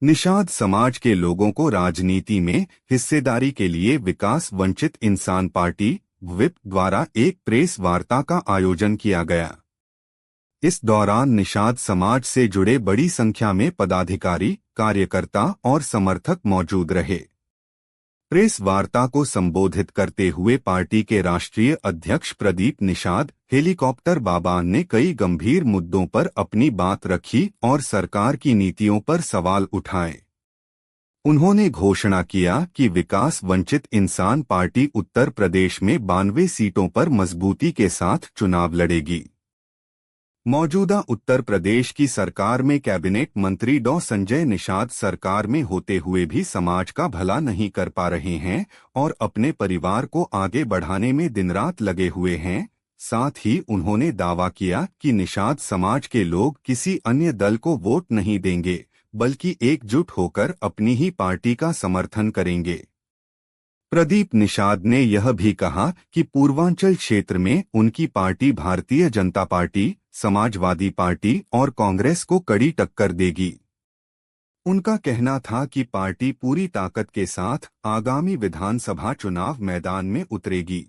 निषाद समाज के लोगों को राजनीति में हिस्सेदारी के लिए विकास वंचित इंसान पार्टी विप द्वारा एक प्रेस वार्ता का आयोजन किया गया। इस दौरान निषाद समाज से जुड़े बड़ी संख्या में पदाधिकारी, कार्यकर्ता और समर्थक मौजूद रहे। प्रेस वार्ता को संबोधित करते हुए पार्टी के राष्ट्रीय अध्यक्ष प्रदीप निषाद हेलीकॉप्टर बाबा ने कई गंभीर मुद्दों पर अपनी बात रखी और सरकार की नीतियों पर सवाल उठाए। उन्होंने घोषणा किया कि विकास वंचित इंसान पार्टी उत्तर प्रदेश में 92 सीटों पर मजबूती के साथ चुनाव लड़ेगी। मौजूदा उत्तर प्रदेश की सरकार में कैबिनेट मंत्री डॉ संजय निषाद सरकार में होते हुए भी समाज का भला नहीं कर पा रहे हैं और अपने परिवार को आगे बढ़ाने में दिन रात लगे हुए हैं। साथ ही उन्होंने दावा किया कि निषाद समाज के लोग किसी अन्य दल को वोट नहीं देंगे, बल्कि एकजुट होकर अपनी ही पार्टी का समर्थन करेंगे। प्रदीप निषाद ने यह भी कहा कि पूर्वांचल क्षेत्र में उनकी party Bharatiya Janata party, Samajwadi party और कांग्रेस को कड़ी टक्कर देगी। उनका कहना था कि पार्टी पूरी ताकत के साथ आगामी विधानसभा चुनाव मैदान में उतरेगी।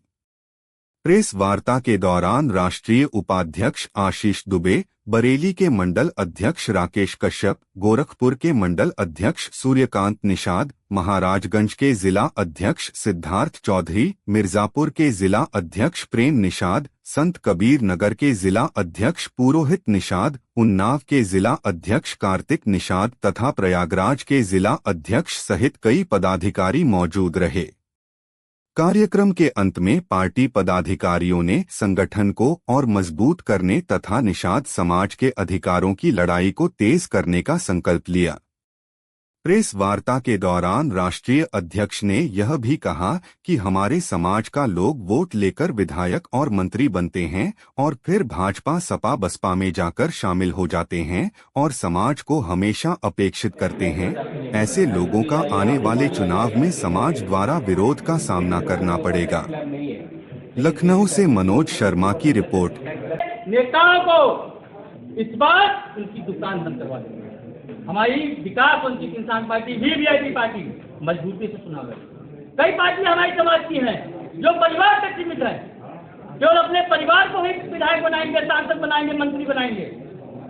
प्रेस वार्ता के दौरान राष्ट्रीय उपाध्यक्ष आशीष दुबे, बरेली के मंडल अध्यक्ष राकेश कश्यप, गोरखपुर के मंडल अध्यक्ष सूर्यकांत निषाद, महाराजगंज के जिला अध्यक्ष सिद्धार्थ चौधरी, मिर्जापुर के जिला अध्यक्ष प्रेम निषाद, संत कबीर नगर के जिला अध्यक्ष पुरोहित निषाद, उन्नाव के जिला अध्यक्ष कार्तिक निषाद तथा प्रयागराज के जिला अध्यक्ष सहित कई पदाधिकारी मौजूद रहे। कार्यक्रम के अंत में पार्टी पदाधिकारियों ने संगठन को और मजबूत करने तथा निषाद समाज के अधिकारों की लड़ाई को तेज करने का संकल्प लिया। प्रेस वार्ता के दौरान राष्ट्रीय अध्यक्ष ने यह भी कहा कि हमारे समाज का लोग वोट लेकर विधायक और मंत्री बनते हैं और फिर भाजपा सपा बसपा में जाकर शामिल हो जाते हैं और समाज को हमेशा अपेक्षित करते हैं। ऐसे लोगों का आने वाले चुनाव में समाज द्वारा विरोध का सामना करना पड़ेगा। लखनऊ से मनोज शर्मा की रिपोर्ट। नेताओं को इस बार उनकी दुकान बंद करवा देंगे। हमारी विकास वंचित इंसान पार्टी भी वीआईपी पार्टी मजबूती से चुनाव लड़ी। कई पार्टियां हमारी समाज की हैं जो परिवार तक सीमित है, केवल अपने परिवार को ही विधायक बनाएंगे, सांसद बनाएंगे, मंत्री बनाएंगे,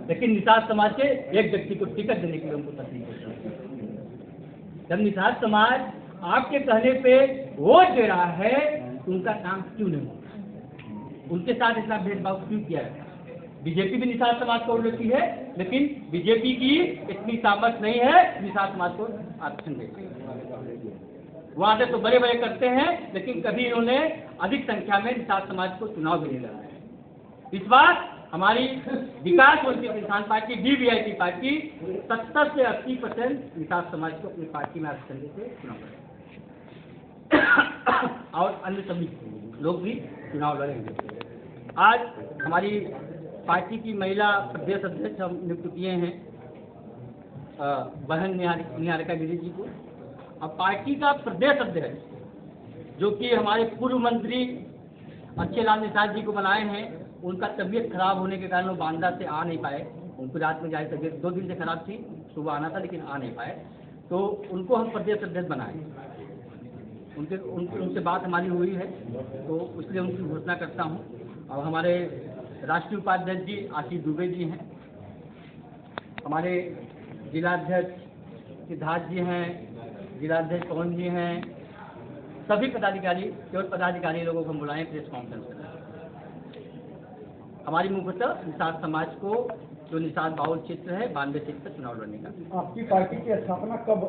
लेकिन निषाद समाज के एक व्यक्ति को टिकट देने के लिए उनको तकलीफ होती है। जब निषाद समाज आपके कहने पे वोट दे रहा है तो उनका काम क्यों नहीं होता? उनके साथ इतना भेदभाव क्यों किया है? बीजेपी भी निषाद समाज को लेती है, लेकिन बीजेपी की इतनी ताकत नहीं है निषाद समाज को आरक्षण देती। वादे तो बड़े बड़े करते हैं, लेकिन कभी इन्होंने अधिक संख्या में निषाद समाज को चुनाव भी नहीं लड़ा। इस बार हमारी विकास वंचित इंसान पार्टी वीवीआईपी पार्टी 70 से 80% निषाद समाज को अपनी पार्टी में आरक्षण देते चुनाव लड़ेंगे और अन्य सभी लोग भी चुनाव लड़ेंगे। आज हमारी पार्टी की महिला प्रदेश अध्यक्ष हम नियुक्त किए हैं बहन निहारिका गिरी जी को। अब पार्टी का प्रदेश अध्यक्ष जो कि हमारे पूर्व मंत्री अच्छे लाल निषाद जी को बनाए हैं, उनका तबीयत खराब होने के कारण वो बांदा से आ नहीं पाए। उनको रात में जाए तबीयत 2 दिन से खराब थी, सुबह आना था लेकिन आ नहीं पाए, तो उनको हम प्रदेश अध्यक्ष बनाए। उनसे बात हमारी हुई है, तो इसलिए उनकी घोषणा करता हूँ। और हमारे राष्ट्रीय उपाध्यक्ष जी आशीष दुबे जी हैं, हमारे जिलाध्यक्ष सिद्धार्थ जी हैं, जिलाध्यक्ष पवन जी हैं, सभी पदाधिकारी, केवल पदाधिकारी लोगों को हम बुलाएं प्रेस कॉन्फ्रेंस करें। हमारी मुख्यतः निषाद समाज को जो निषाद बाहुल क्षेत्र है 92 सीट पर चुनाव लड़ने का। आपकी पार्टी की स्थापना कब?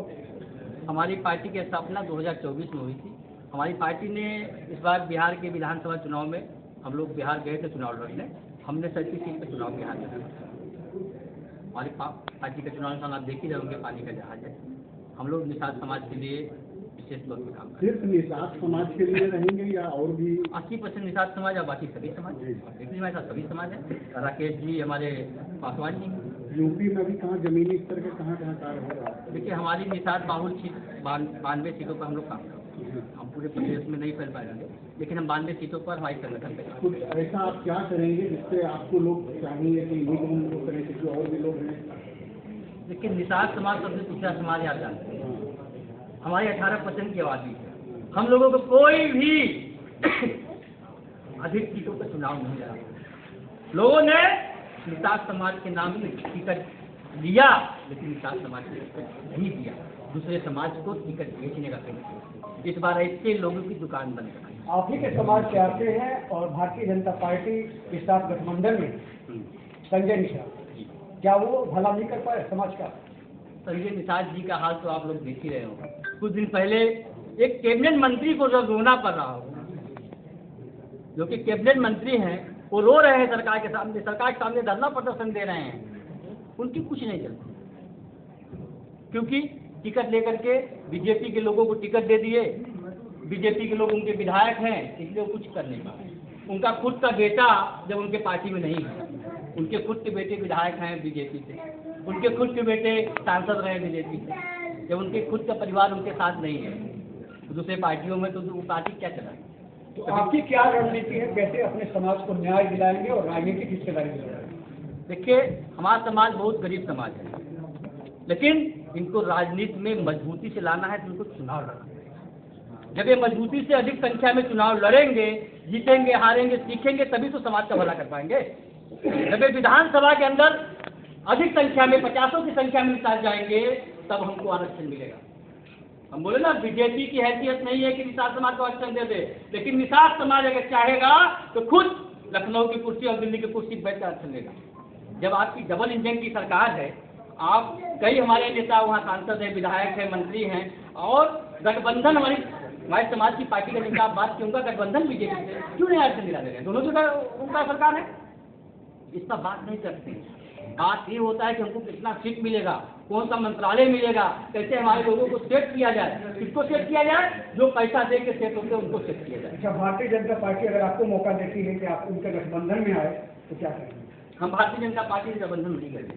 हमारी पार्टी की स्थापना 2024 में हुई थी। हमारी पार्टी ने इस बार बिहार के विधानसभा चुनाव में हम लोग बिहार गए थे चुनाव लड़ने, हमने 37 सीट पर चुनाव बिहार में लड़ा। हमारी पार्टी का चुनाव निशान आप देख ही रहे होंगे, पानी का जहाज है। हम लोग निषाद समाज के लिए विशेष तौर पर काम करें। सिर्फ निषाद समाज के लिए रहेंगे या और भी? 80% निषाद समाज और बाकी सभी समाज, लेकिन हमारे साथ सभी समाज है। राकेश जी, हमारे पासवान जी। यूपी में भी कहाँ जमीनी स्तर के कहाँ कार्य हो रहा है? देखिए, हमारी निषाद बाहुल सीट 92 सीटों पर हम लोग काम करते हैं। हम पूरे प्रदेश में नहीं फैल पाएंगे, लेकिन हम 92 सीटों पर हमारी संगठन पे कुछ ऐसा आप क्या करेंगे जिससे आपको लोग चाहेंगे कि इन्हीं को करें, क्योंकि और भी लोग हैं? लेकिन निषाद समाज सबसे पिछड़ा समाज आप जानते हैं। हमारी 18% की आबादी है। हम लोगों को कोई भी अधिक सीटों पर चुनाव नहीं लड़ा। लोगों ने निषाद समाज के नाम से टिकट लिया, लेकिन निषाद समाज को टिकट नहीं दिया। दूसरे समाज को टिकट बेचने का काम किया। इस बार ऐसे लोगों की दुकान बंद कराई। आप ही के समाज के आते हैं और भारतीय जनता पार्टी के साथ गठबंधन में संजय निषाद, क्या वो भला नहीं कर पाए समाज का? संजय निषाद जी का हाल तो आप लोग देख ही रहे हो। कुछ दिन पहले एक कैबिनेट मंत्री को जो रोना पड़ रहा हो, जो कि कैबिनेट मंत्री हैं, वो रो रहे हैं सरकार के सामने धरना प्रदर्शन दे रहे हैं। उनकी कुछ नहीं चलती, क्योंकि टिकट लेकर के बीजेपी के लोगों को टिकट दे दिए। बीजेपी के लोग उनके विधायक हैं, इसलिए वो कुछ कर नहीं पाए। उनका खुद का बेटा जब उनके पार्टी में नहीं है, उनके खुद के बेटे विधायक हैं बीजेपी से, उनके खुद के बेटे सांसद रहे बीजेपी से, जब उनके खुद का परिवार उनके साथ नहीं है तो दूसरे पार्टियों में, तो वो पार्टी क्या चलाए? तो आपकी क्या रणनीति है, कैसे अपने समाज को न्याय दिलाएंगे और राजनीतिक हिस्सेदारी दिलाएंगे? देखिए, हमारा समाज बहुत गरीब समाज है, लेकिन इनको राजनीति में मजबूती से लाना है तो इनको चुनाव लड़ना है। जब ये मजबूती से अधिक संख्या में चुनाव लड़ेंगे, जीतेंगे, हारेंगे, सीखेंगे, तभी तो समाज का भला कर पाएंगे। जब ये विधानसभा के अंदर अधिक संख्या में 50 की संख्या में साथ जाएंगे, तब हमको आरक्षण मिलेगा। हम बोले ना, बीजेपी की हैसियत नहीं है कि निषाद समाज को आरक्षण दे दे, लेकिन निषाद समाज अगर चाहेगा तो खुद लखनऊ की कुर्सी और दिल्ली की कुर्सी बैठ कर आरक्षण लेगा। जब आपकी डबल इंजन की सरकार है, आप कई हमारे नेता वहाँ सांसद हैं, विधायक हैं, मंत्री हैं, और गठबंधन हमारे समाज की पार्टी का जिनका आप बात की, उनका गठबंधन बीजेपी से क्यों नहीं आरक्षण दिला दे रहे हैं? दोनों जगह उनका सरकार है, इस पर बात नहीं करते। बात ये होता है कि हमको कितना सीट मिलेगा, कौन सा मंत्रालय मिलेगा, कैसे हमारे लोगों को सेट किया जाए। किसको सेट किया जाए? जो पैसा दे के सेट होते हैं उनको सेट किया जाए। अच्छा, भारतीय जनता पार्टी अगर आपको मौका देती है कि आप उनके गठबंधन में आए तो क्या करेंगे? हम भारतीय जनता पार्टी से गठबंधन नहीं करेंगे।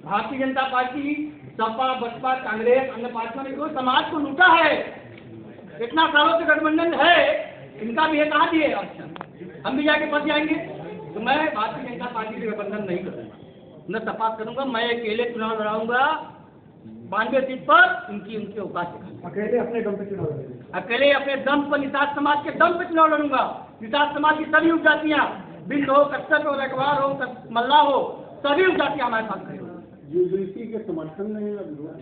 भारतीय जनता पार्टी सपा, बसपा, कांग्रेस, अन्य पार्टियों ने जो समाज को लूटा है, इतना सालों से गठबंधन है, इनका भी है, कहाँ दिए आरक्षण? हम भी जाके फंस जाएंगे। तो मैं भारतीय जनता पार्टी से गठबंधन नहीं करूँगा, न सपा करूँगा। मैं अकेले चुनाव लड़ाऊंगा 92 सीट पर, उनकी औकात दिखाऊंगा। अकेले अपने दम पे चुनाव लड़ेंगे? अकेले अपने दम पर, निषाद समाज के दम पे चुनाव लड़ूंगा। निषाद समाज की सभी उपजातियाँ, बिंद हो, कच्छप हो, रखवार हो, मल्ला हो, सभी उपजातियाँ हमारे साथ खड़ी होंगी। यूजीसी के समर्थन में या विरोध?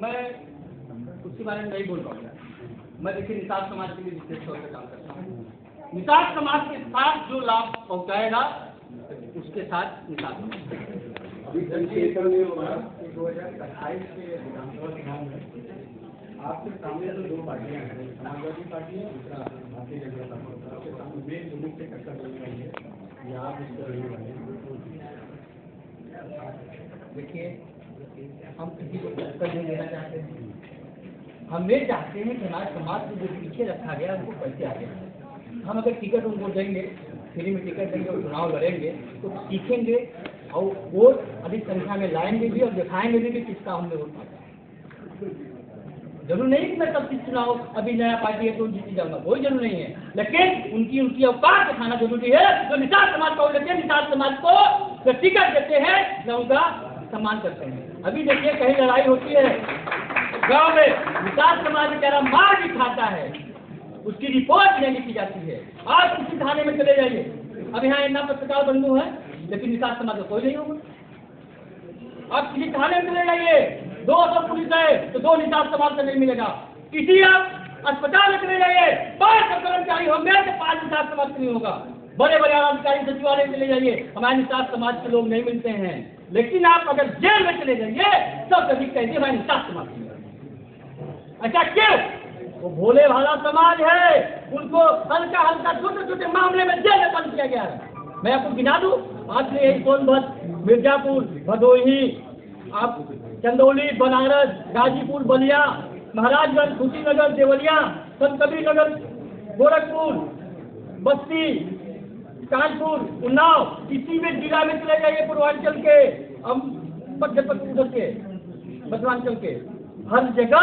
मैं उसके बारे में नहीं बोल पाऊंगा। मैं देखिए निषाद समाज के लिए विशेष तौर पर काम करता हूँ। निषाद समाज के साथ जो लाभ पहुँचाएगा उसके साथ निषाद समाज। अभी 2028 के विधानसभा चुनाव में आपके सामने तो दो पार्टियां हैं, समाजवादी पार्टी और दूसरा भारतीय जनता पार्टी। आपके सामने मेन दोनों से टक्कर लग रही है, या आप इसको रहने वाले हैं? देखिए, हम किसी को टक्कर नहीं देना चाहते हैं। हम ये चाहते हैं कि हमारे समाज को जो पीछे रखा गया उनको कैसे आगे बढ़े। हम अगर टिकट उनको देंगे, फ्री में टिकट देंगे और चुनाव लड़ेंगे, तो सीखेंगे और वोट अधिक संख्या में लाएंगे भी और दिखाएंगे भी कि किसका हमने वोट पाया। जरूर नहीं कि मैं सब चीज चुनाव अभी नया पार्टी है तो जीती जाऊंगा, कोई जरूर नहीं है, लेकिन उनकी औकात दिखाना जरूरी है। जो निषाद समाज को लेते हैं, निषाद समाज को जो टिकट देते हैं, न उनका सम्मान करते हैं। अभी देखिए, कहीं लड़ाई होती है गांव में, निषाद समाज बेचारा मार भी खाता है, उसकी रिपोर्ट नहीं लिखी जाती है। आज किसी थाने में चले जाइए, अब यहाँ इतना पत्रकार बंधु है, लेकिन निषाद समाज का कोई नहीं होगा। आप किसी थाने में चले जाइए, 200 पुलिस है तो 2 निषाद समाज का नहीं मिलेगा। किसी आप अस्पताल में चले जाइए, 5 कर्मचारी होंगे तो 5 निषाद समाज का नहीं होगा। बड़े बड़े अधिकारी सचिवालय में चले जाइए, हमारे निषाद समाज के लोग नहीं मिलते हैं। लेकिन आप अगर जेल में चले जाइए तो कभी कहिए हमारे निषाद समाज के। अच्छा क्यों? वो भोले भाला समाज है, उनको हल्का हल्का छोटे छोटे मामले में जेल में बंद किया गया है। मैं आपको गिना दूं, आज से सोनभद्र, मिर्जापुर, भदोही, आप चंदौली, बनारस, गाजीपुर, बलिया, महाराजगंज, कुशीनगर, देवरिया, संतकबीरनगर, गोरखपुर, बस्ती, कानपुर, उन्नाव, किसी भी जिला में चले जाइए, पूर्वांचल के, मध्य प्रदेश के, मध्यांचल के, हर जगह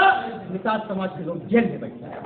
निषाद समाज के लोग जेल में बैठे हैं।